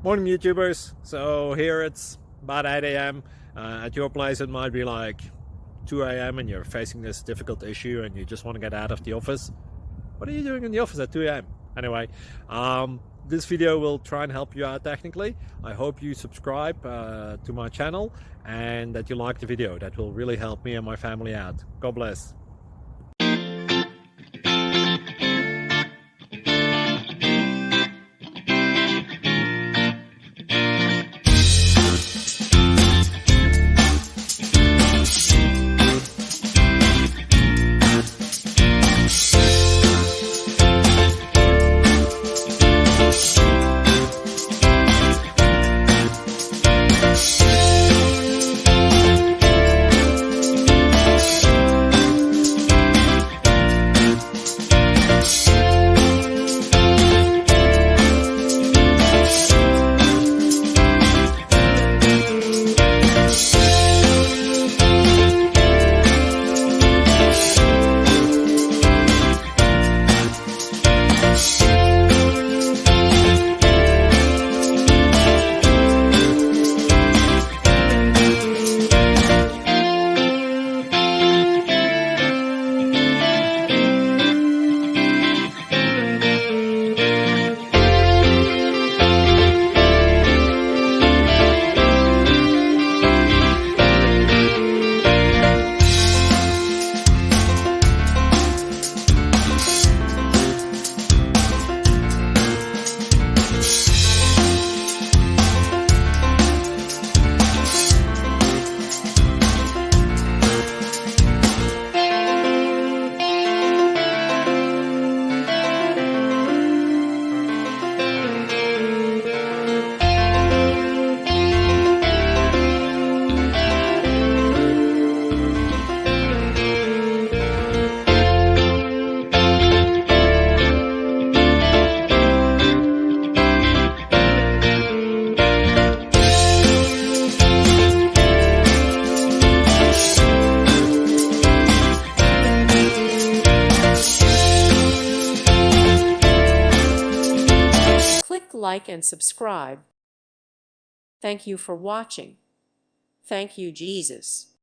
Morning YouTubers. So here it's about 8 a.m. At your place it might be like 2 a.m. and you're facing this difficult issue and you just want to get out of the office. What are you doing in the office at 2 a.m.? Anyway, this video will try and help you out technically. I hope you subscribe to my channel and that you like the video. That will really help me and my family out. God bless. Click like and subscribe. Thank you for watching. Thank you, Jesus.